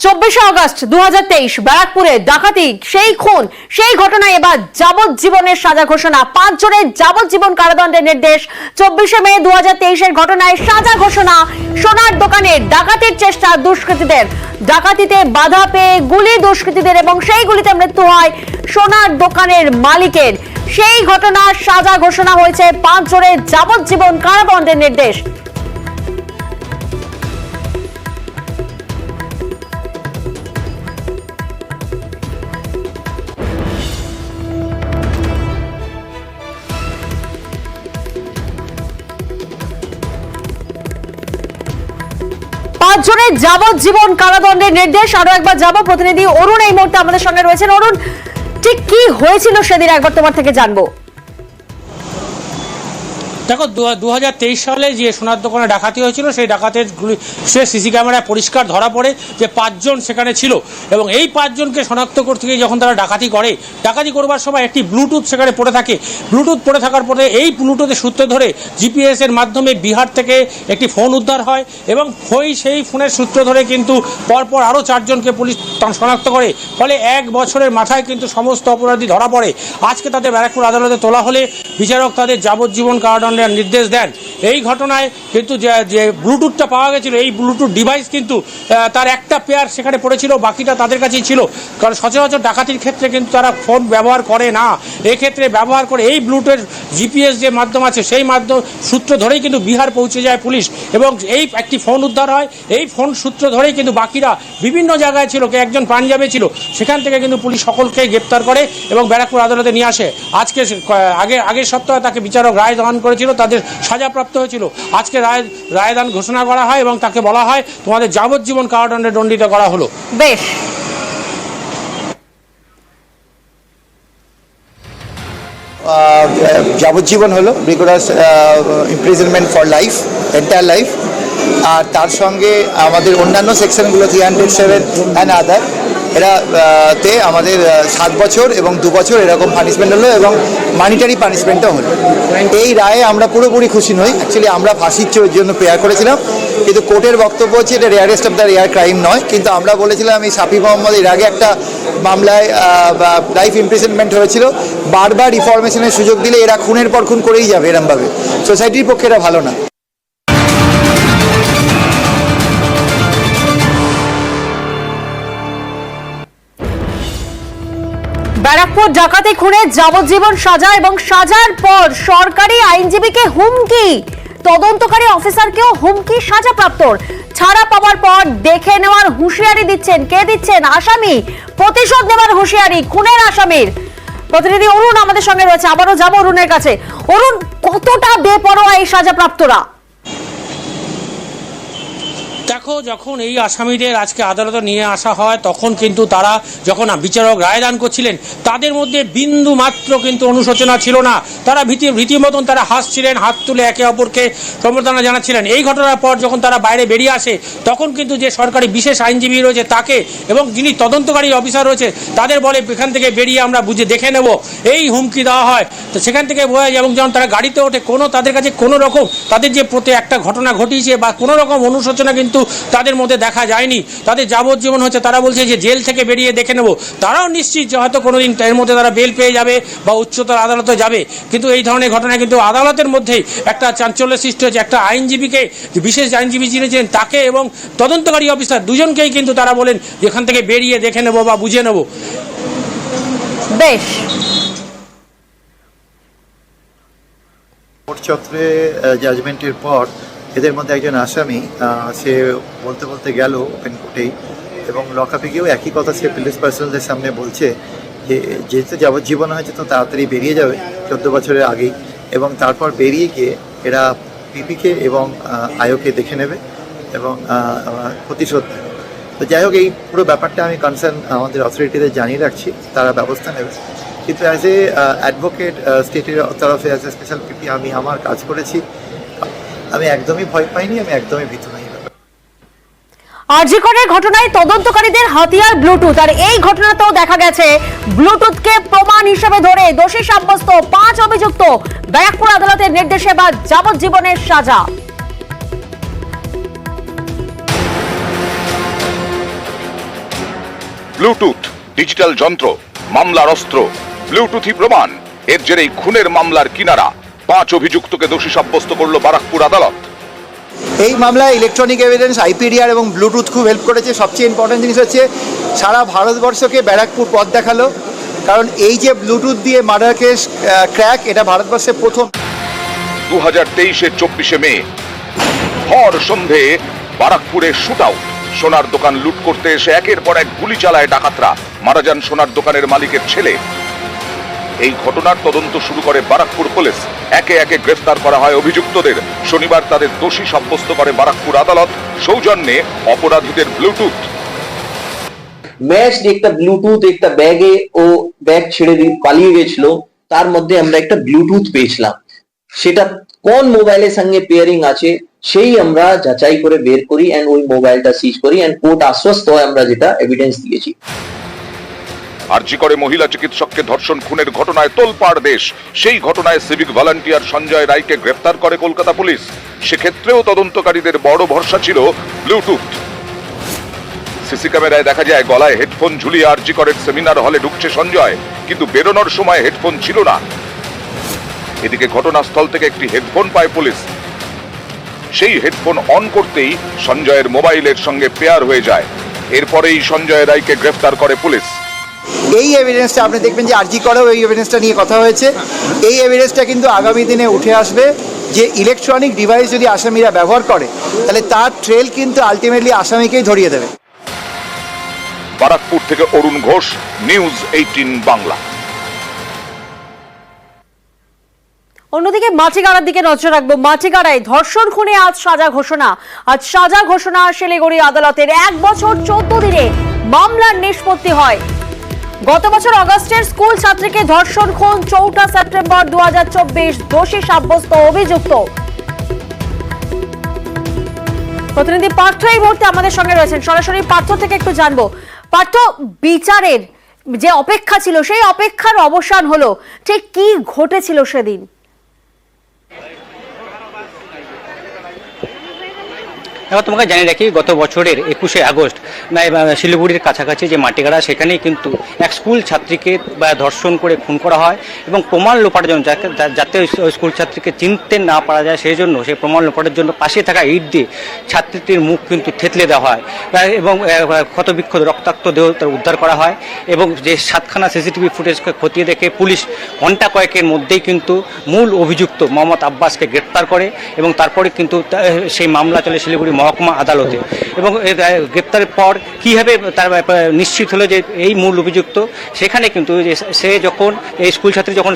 24 August 2023 ব্যারাকপুরে ডাকাতি, সেই খুন, সেই ঘটনায় এবার যাবজ্জীবনের সাজা ঘোষণা। 5 জনের যাবজ্জীবন কারাদণ্ডের নির্দেশ। 24 মে 2023 এর ঘটনায় সাজা ঘোষণা। সোনার দোকানে ডাকাতির চেষ্টা দুষ্কৃতীদের, ডাকাতিতে বাধা পেয়ে গুলি দুষ্কৃতীদের এবং সেই গুলিতে মৃত্যু হয় সোনার দোকানের মালিকের। সেই ঘটনার সাজা ঘোষণা হয়েছে। 5 জনের যাবজ্জীবন কারাদণ্ডের নির্দেশ। জনের যাবজ্জীবন কারাদণ্ডের নির্দেশ। আরো একবার যাব, প্রতিনিধি অরুণ এই মুহূর্তে আমাদের সঙ্গে রয়েছেন। অরুণ, ঠিক কি হয়েছিল সেদিন একবার তোমার থেকে জানবো। দেখো 2023 সালে যে সোনার দোকানে ডাকাতি হয়েছিল, সেই ডাকাতের সিসি ক্যামেরায় পরিষ্কার ধরা পড়ে যে 5 জন সেখানে ছিল এবং এই 5 জনকে শনাক্ত করতে গিয়ে যখন তারা ডাকাতি করবার সময় একটি ব্লুটুথ সেখানে পড়ে থাকে। ব্লুটুথ পড়ে থাকার পরে এই ব্লুটুথের সূত্র ধরে জিপিএস এর মাধ্যমে বিহার থেকে একটি ফোন উদ্ধার হয় এবং সেই ফোনের সূত্র ধরে কিন্তু পরপর আরও 4 জনকে পুলিশ শনাক্ত করে। ফলে 1 বছরের মাথায় কিন্তু সমস্ত অপরাধী ধরা পড়ে। আজকে তাদের ব্যারাকপুর আদালতে তোলা হলে বিচারক তাদের যাবজ্জীবন কারাদণ্ড নির্দেশ দেন। এই ঘটনায় কিন্তু যে ব্লুটুথটা পাওয়া গেছিল, এই ব্লুটুথ ডিভাইস কিন্তু তার একটা পেয়ার সেখানে পড়েছিল, বাকিটা তাদের কাছেই ছিল। কারণ সচরাচর ডাকাতির ক্ষেত্রে কিন্তু তারা ফোন ব্যবহার করে না, এক্ষেত্রে ব্যবহার করে এই ব্লুটুথ জিপিএস যে মাধ্যম আছে সেই মাধ্যম সূত্র ধরেই কিন্তু বিহার পৌঁছে যায় পুলিশ এবং এই একটি ফোন উদ্ধার হয়। এই ফোন সূত্র ধরেই কিন্তু বাকিরা বিভিন্ন জায়গায় ছিল, একজন পাঞ্জাবে ছিল, সেখান থেকে কিন্তু পুলিশ সকলকে গ্রেপ্তার করে এবং ব্যারাকপুর আদালতে নিয়ে আসে। আজকে আগের সপ্তাহে তাকে বিচারক রায় দান করেছিল, তাদের সাজাপ্রাপ্ত হয়েছিল। আজকে রায়দান ঘোষণা করা হয় এবং তাকে বলা হয় তোমাদের যাবজ্জীবন কারাদণ্ডে দণ্ডিত করা হলো। বেশ, যাবজ্জীবন হলো, rigorous imprisonment for life, entire life. আর তার সঙ্গে আমাদের অন্যান্য সেকশনগুলো 307 অ্যান্ড আদার, তে আমাদের 7 বছর এবং 2 বছর এরকম পানিশমেন্ট হলো এবং মানিটারি পানিশমেন্টও হলো। এই রায়ে আমরা পুরোপুরি খুশি নই। অ্যাকচুয়ালি আমরা ফাঁসির জন্য প্রেয়ার করেছিলাম, কিন্তু কোর্টের বক্তব্য হচ্ছে এটা rarest of the rare crime নয়। কিন্তু আমরা বলেছিলাম এই সাফি মোহাম্মদ এর আগে একটা মামলায় লাইফ ইমপ্রিজনমেন্ট হয়েছিল, বারবার রিফরমেশনের সুযোগ দিলে এরা খুনের পর খুন করেই যাবে এরমভাবে। সোসাইটির পক্ষে এটা ভালো না। ব্যারাকপুর ডাকাতি খুনে যাবজ্জীবন সাজা এবং সাজার পর সরকারি আইনজীবীকে হুমকি, তদন্তকারী অফিসারকেও হুমকি সাজাপ্রাপ্তর। ছাড়া পাওয়ার পর দেখে নেওয়ার হুঁশিয়ারি দিচ্ছেন। কে দিচ্ছেন? আসামি। প্রতিশোধ নেওয়ার হুঁশিয়ারি খুনের আসামির। প্রতিনিধি অরুণ আমাদের সঙ্গে রয়েছে, আবারও যাবো অরুণের কাছে। অরুণ, কতটা বেপরোয়া এই সাজাপ্রাপ্তরা? দেখো, যখন এই আসামিদের আজকে আদালতে নিয়ে আসা হয় তখন কিন্তু তারা যখন বিচারক রায়দান করছিলেন তাদের মধ্যে বিন্দু মাত্র কিন্তু অনুশোচনা ছিল না। তারা রীতিমতন তারা হাসছিলেন, হাত তুলে একে অপরকে সম্বর্ধনা জানাচ্ছিলেন। এই ঘটনার পর যখন তারা বাইরে বেরিয়ে আসে তখন কিন্তু যে সরকারি বিশেষ আইনজীবী রয়েছে তাকে এবং যিনি তদন্তকারী অফিসার রয়েছে তাদের বলে এখান থেকে বেরিয়ে আমরা বুঝে দেখে নেব, এই হুমকি দেওয়া হয়। তো সেখান থেকে বোঝা যায় এবং যখন তারা গাড়িতে ওঠে তাদের কাছে কোনো রকম তাদের যে প্রতি একটা ঘটনা ঘটিয়েছে বা কোনো রকম অনুশোচনা কিন্তু তাদের মধ্যে দেখা যায়নি। তাদের যাবজ্জীবন হচ্ছে, তারা বলছে যে জেল থেকে বেরিয়ে দেখে নেব। তারাও নিশ্চিত যে হয়তো কোনোদিন এর মধ্যে তারা বেল পেয়ে যাবে বা উচ্চতর আদালতে যাবে। কিন্তু এই ধরনের ঘটনা কিন্তু আদালতের মধ্যেই একটা চাঞ্চল্য সৃষ্টি হয়েছে। একটা আইনজীবীকে, বিশেষ আইনজীবী যিনি ছিলেন তাকে এবং তদন্তকারী অফিসার দুজনকেই কিন্তু তারা বলেন এখান থেকে বেরিয়ে দেখে নেব বা বুঝে নেব। বেশ, কোর্ট চক্রে জাজমেন্টের পর এদের মধ্যে একজন আসামি সে বলতে বলতে গেল ওপেন কোর্টেই এবং লকআপে গিয়েও একই কথা সে পুলিশ পার্সোনালদের সামনে বলছে যে যেহেতু যাবজ্জীবন হয়েছে তো তাড়াতাড়ি বেরিয়ে যাবে 14 বছরের আগেই, এবং তারপর বেরিয়ে গিয়ে এরা পিপিকে এবং আয়োকে দেখে নেবে এবং প্রতিশোধ নেবে। তো যাই হোক, এই পুরো ব্যাপারটা আমি কনসার্ন আমাদের অথরিটিদের জানিয়ে রাখছি, তারা ব্যবস্থা নেবে। কিন্তু অ্যাজ এ অ্যাডভোকেট স্টেটের তরফে অ্যাজ এ স্পেশাল পিপি আমি আমার কাজ করেছি, আমি একদমই ভয় পাইনি, আমি একদমই ভীত নই। আরজি করের ঘটনায় তদন্তকারীদের হাতিয়ার ব্লুটুথ, আর এই ঘটনাতেও দেখা গেছে ব্লুটুথকে প্রমাণ হিসেবে ধরে দোষী সাব্যস্ত 5 অভিযুক্ত। ব্যারাকপুর আদালতের নির্দেশে বা যাবজ্জীবনের সাজা। ব্লুটুথ, ডিজিটাল যন্ত্র, মামলার অস্ত্র, ব্লুটুথই প্রমাণ। এর জেরেই খুনের মামলার কিনারা। 5 অভিযুক্তকে দোষী সাব্যস্ত করল বারাকপুর আদালত। এই মামলায় ইলেকট্রনিক এভিডেন্স, আইপিডিআর এবং ব্লুটুথ খুব হেল্প করেছে। সবচেয়ে ইম্পর্টেন্ট জিনিস হচ্ছে সারা ভারতবর্ষকে ব্যারাকপুর পথ দেখালো, কারণ এই যে ব্লুটুথ দিয়ে মার্ডার কেস ক্র্যাক, এটা ভারতবর্ষে প্রথম। 2023-এর 24শে মে ভর সন্ধে বারাকপুরে শুট আউট। সোনার দোকান লুট করতে এসে একের পর এক গুলি চালায় ডাকাতরা। মারা যান সোনার দোকানের মালিকের ছেলে। এই ঘটনার তদন্ত শুরু করে বারাকপুর পুলিশ। একে একে গ্রেফতার করা হয় অভিযুক্তদের। শনিবার তাদের দোষী সাব্যস্ত করে বারাকপুর আদালত। সৌজন্যে অপরাধীদের ব্লুটুথ। ম্যাচ একটা ব্লুটুথ একটা ব্যাগে ও ব্যাগ ছেড়ে দিয়ে পালিয়ে গেছিল, তার মধ্যে আমরা একটা ব্লুটুথ পেয়েছিলাম। সেটা কোন মোবাইলের সঙ্গে পেয়ারিং আছে সেই আমরা যাচাই করে বের করি এন্ড ওই মোবাইলটা সিজ করি এন্ড কোর্ট আশ্বস্ত হয় আমরা যেটা এভিডেন্স দিয়েছি। আরজি করে মহিলা চিকিৎসককে ধর্ষণ খুনের ঘটনায় তোলপাড় দেশ। সেই ঘটনায় সিভিক ভলান্টিয়ার সঞ্জয় রায়কে গ্রেফতার করে কলকাতা পুলিশ। সেক্ষেত্রেও তদন্তকারীদের বড় ভরসা ছিল ব্লুটুথ। সিসি ক্যামেরায় দেখা যায় গলায় হেডফোন ঝুলিয়ে আরজি করের সেমিনার হলে ঢুকছে সঞ্জয়, কিন্তু বেরোনোর সময় হেডফোন ছিল না। এদিকে ঘটনাস্থল থেকে একটি হেডফোন পায় পুলিশ। সেই হেডফোন অন করতেই সঞ্জয়ের মোবাইলের সঙ্গে পেয়ার হয়ে যায়। এরপরেই সঞ্জয় রায়কে গ্রেফতার করে পুলিশ। এই এভিডেন্সটা আপনি দেখবেন যে আরজি করেও এই এভিডেন্সটা নিয়ে কথা হয়েছে। এই এভিডেন্সটা কিন্তু আগামী দিনে উঠে আসবে যে ইলেকট্রনিক ডিভাইস যদি আসামিরা ব্যবহার করে, তাহলে তার ট্রেল কিন্তু আলটিমেটলি আসামিকেই ধরিয়ে দেবে। বারাকপুর থেকে অরুণ ঘোষ, নিউজ 18 বাংলা। অন্যদিকে মাটিগাড়ার দিকে নজর রাখবো। মাটিগাড়ায় ধর্ষণ খুনে আজ সাজা ঘোষণা। আজ সাজা ঘোষণা শিলিগুড়ি আদালতের। 1 বছর 14 দিনে মামলার নিষ্পত্তি হয়। গত বছর অগস্টের স্কুল ছাত্রীকে ধর্ষণ খুন, 4 সেপ্টেম্বর 2024 দোষী সাব্যস্ত অভিযুক্ত। প্রতিনিধি পার্থ এই মুহূর্তে আমাদের সঙ্গে রয়েছেন। সরাসরি পার্থ থেকে একটু জানবো। পার্থ, বিচারের যে অপেক্ষা ছিল সেই অপেক্ষার অবসান হলো, ঠিক কি ঘটেছিল সেদিন? এবার তোমাকে জানিয়ে রাখি, গত বছরের 21শে আগস্ট শিলিগুড়ির কাছাকাছি যে মাটিগাড়া, সেখানেই কিন্তু এক স্কুল ছাত্রীকে ধর্ষণ করে খুন করা হয় এবং প্রমাণ লোপাটের জন্য, যাতে ওই স্কুল ছাত্রীকে চিনতে না পারা যায় সেই জন্য, সেই প্রমাণ লোপাটের জন্য পাশে থাকা ইট দিয়ে ছাত্রীটির মুখ কিন্তু থেতলে দেওয়া হয় এবং ক্ষতবিক্ষত রক্তাক্ত দেহ উদ্ধার করা হয়। এবং যে 7খানা সিসিটিভি ফুটেজকে খতিয়ে দেখে পুলিশ ঘন্টা কয়েকের মধ্যেই কিন্তু মূল অভিযুক্ত মোহাম্মদ আব্বাসকে গ্রেপ্তার করে এবং তারপরে কিন্তু সেই মামলা চলে শিলিগুড়ি মহকুমা আদালতে। এবং গ্রেপ্তারের পর কীভাবে তার নিশ্চিত হলো যে এই মূল অভিযুক্ত, সেখানে কিন্তু সে যখন এই স্কুল ছাত্রী যখন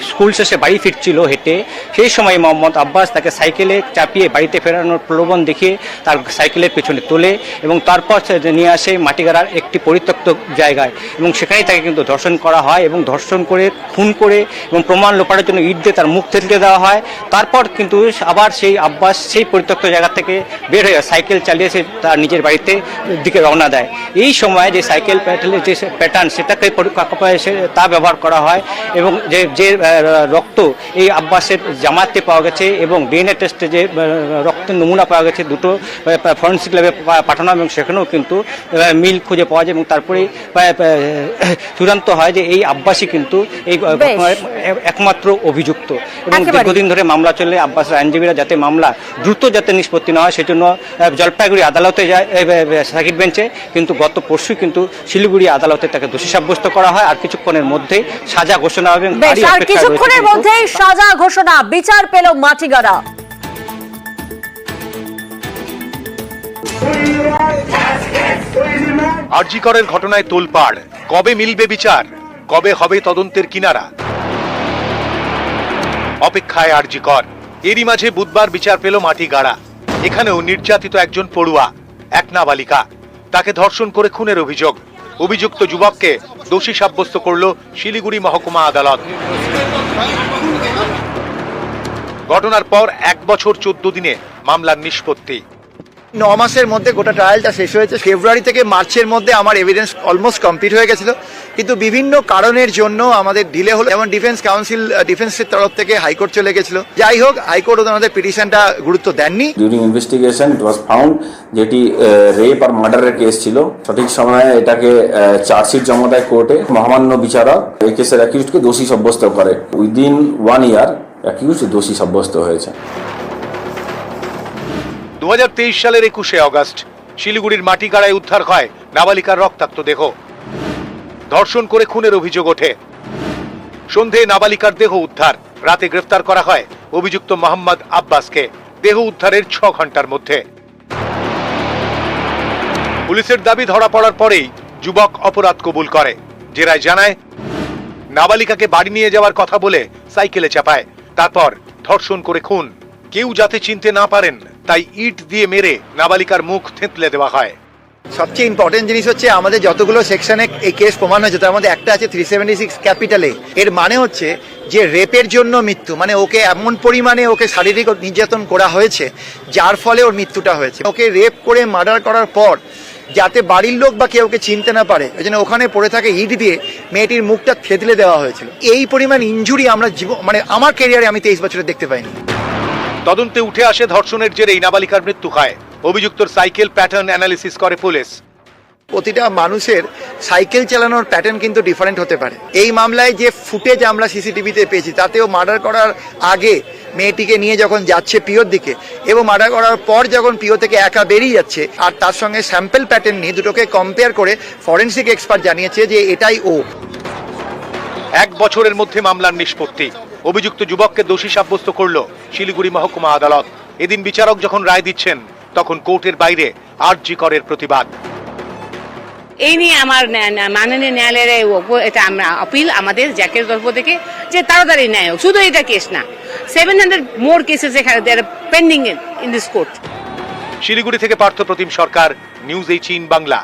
স্কুল শেষে বাড়ি ফিরছিল হেঁটে, সেই সময় মোহাম্মদ আব্বাস তাকে সাইকেলে চাপিয়ে বাড়িতে ফেরানোর প্রলোভন দেখিয়ে তার সাইকেলের পেছনে তোলে এবং তারপর নিয়ে আসে মাটিগাড়ার একটি পরিত্যক্ত জায়গায় এবং সেখানেই তাকে কিন্তু ধর্ষণ করা হয় এবং ধর্ষণ করে খুন করে এবং প্রমাণ লোপাটের জন্য ইট দিয়ে তার মুখ থেতলে দেওয়া হয়। তারপর কিন্তু আবার সেই আব্বাস সেই পরিত্যক্ত জায়গা থেকে বের হয়ে সাইকেল চালিয়ে সে তার নিজের বাড়িতে দিকে রওনা দেয়। এই সময় যে সাইকেল প্যাটেলের যে প্যাটার্ন, সেটাকে তা ব্যবহার করা হয় এবং যে রক্ত এই আব্বাসের জামাতে পাওয়া গেছে এবং ডিএনএ টেস্টে যে রক্তের নমুনা পাওয়া গেছে, দুটো ফরেন্সিক ল্যাবে পাঠানো এবং সেখানেও কিন্তু মিল খুঁজে পাওয়া যায় এবং তারপরে চূড়ান্ত হয় যে এই আব্বাসই কিন্তু এই ঘটনার একমাত্র অভিযুক্ত। এবং দীর্ঘদিন ধরে মামলা চলে, আব্বাসের আইনজীবীরা যাতে মামলা দ্রুত যাতে নিষ্পত্তি না হয় সেজন্য জলপাইগুড়ি আদালতে যায় সার্কিট বেঞ্চে, কিন্তু গত পরশু কিন্তু শিলিগুড়ি আদালতে তাকে দোষী সাব্যস্ত করা হয়। আর কিছুক্ষণের মধ্যে সাজা ঘোষণা হবে। আর কিছুক্ষণের মধ্যেই সাজা ঘোষণা, বিচার পেল মাটিগাড়া। আরজি করের ঘটনায় তোলপাড়। কবে মিলবে বিচার? কবে হবে তদন্তের কিনারা? অপেক্ষায় আরজি কর। এরই মাঝে বুধবার বিচার পেল মাটিগাড়া। এখানেও নির্যাতিত একজন পড়ুয়া, এক নাবালিকা, তাকে ধর্ষণ করে খুনের অভিযোগ। অভিযুক্ত যুবককে দোষী সাব্যস্ত করল শিলিগুড়ি মহকুমা আদালত। ঘটনার পর 1 বছর 14 দিনে মামলার নিষ্পত্তি। 9 মাসের মধ্যে গোটা ট্রায়ালটা শেষ হয়েছে। ফেব্রুয়ারি থেকে মার্চের মধ্যে আমার এভিডেন্স অলমোস্ট কমপ্লিট হয়ে গেছিল। কিন্তু বিভিন্ন কারণের জন্য আমাদের ডিলে হলো, যেমন ডিফেন্সের তরফ থেকে হাইকোর্ট চলে গেছিল। যাই হোক, হাইকোর্ট ওনাদের পিটিশনটা গুরুত্ব দেননি। During investigation it was found যেটি রেপ আর মার্ডারের কেস ছিল। সঠিক সময়ে এটাকে চার্জশিট জমা দেয় কোর্টে। মহামান্য বিচারক এই কেসের অ্যাকিউজডকে দোষী সাব্যস্ত করে। উইদিন 1 ইয়ার অ্যাকিউজ দোষী সাব্যস্ত হয়েছে। 2023 সালের 21শে অগস্ট শিলিগুড়ির মাটিগাড়ায় উদ্ধার হয় নাবালিকার রক্তাক্ত দেহ। ধর্ষণ করে খুনের অভিযোগ ওঠে। সন্ধ্যায় নাবালিকার দেহ উদ্ধার। রাতে গ্রেফতার করা হয় অভিযুক্ত মোহাম্মদ আব্বাসকে। দেহ উদ্ধারের 6 ঘন্টার মধ্যে। পুলিশের দাবি ধরা পড়ার পরেই যুবক অপরাধ কবুল করে। জেরায় জানায় নাবালিকাকে বাড়ি নিয়ে যাওয়ার কথা বলে সাইকেলে চাপায়, তারপর ধর্ষণ করে খুন। কেউ যাতে চিনতে না পারেন তাই ইট দিয়ে মেরে নাবালিকার মুখ থেঁতলে দেওয়া হয়। সবচেয়ে ইম্পর্টেন্ট জিনিস হচ্ছে আমাদের যতগুলো সেকশনে এই কেস প্রমাণ হয়েছে তার মধ্যে একটা আছে 376 ক্যাপিটালে। এর মানে হচ্ছে যে রেপের জন্য মৃত্যু, মানে ওকে এমন পরিমাণে ওকে শারীরিক নির্যাতন করা হয়েছে যার ফলে ওর মৃত্যুটা হয়েছে। ওকে রেপ করে মার্ডার করার পর যাতে বাড়ির লোক বা কেউ ওকে চিনতে না পারে ওই জন্য ওখানে পড়ে থাকে ইট দিয়ে মেয়েটির মুখটা থেতলে দেওয়া হয়েছিল। এই পরিমাণ ইনজুরি আমরা মানে আমার ক্যারিয়ারে আমি 23 বছরে দেখতে পাইনি। তদন্তে উঠে আসে ধর্ষণের জেরেই নাবালিকার মৃত্যু হয়। অভিযুক্তর সাইকেল প্যাটার্ন অ্যানালিসিস করে পুলিশ। প্রতিটা মানুষের সাইকেল চালানোর প্যাটার্ন কিন্তু ডিফারেন্ট হতে পারে। এই মামলায় যে ফুটেজ আমরা সিসিটিভিতে পেয়েছি তাতেও মার্ডার করার আগে মেয়েটিকে নিয়ে যখন যাচ্ছে পিওর দিকে এবং মার্ডার করার পর যখন পিও থেকে একা বেরিয়ে যাচ্ছে, আর তার সঙ্গে স্যাম্পল প্যাটার্ন নিয়ে দুটোকে কম্পেয়ার করে ফরেনসিক এক্সপার্ট জানিয়েছে যে এটাই ও। 1 বছরের মধ্যে মামলার নিষ্পত্তি। অভিযুক্ত যুবককে দোষী সাব্যস্ত করল শিলিগুড়ি মহকুমা আদালত। এদিন বিচারক যখন রায় দিচ্ছেন তখন কোর্টের বাইরে আরজি করের প্রতিবাদ। এই নিয়ে আমার মাননীয় ন্যায়ালয়ের এটা আমরা আপিল আমাদের জ্যাকের তরফ থেকে যে তাড়াতাড়ি ন্যায় হোক। শুধু এটা কেস না, 700 মোর কেসেস এখানে pending in this court. Siliguri থেকে পার্থ প্রতিম সরকার, নিউজ 18 বাংলা।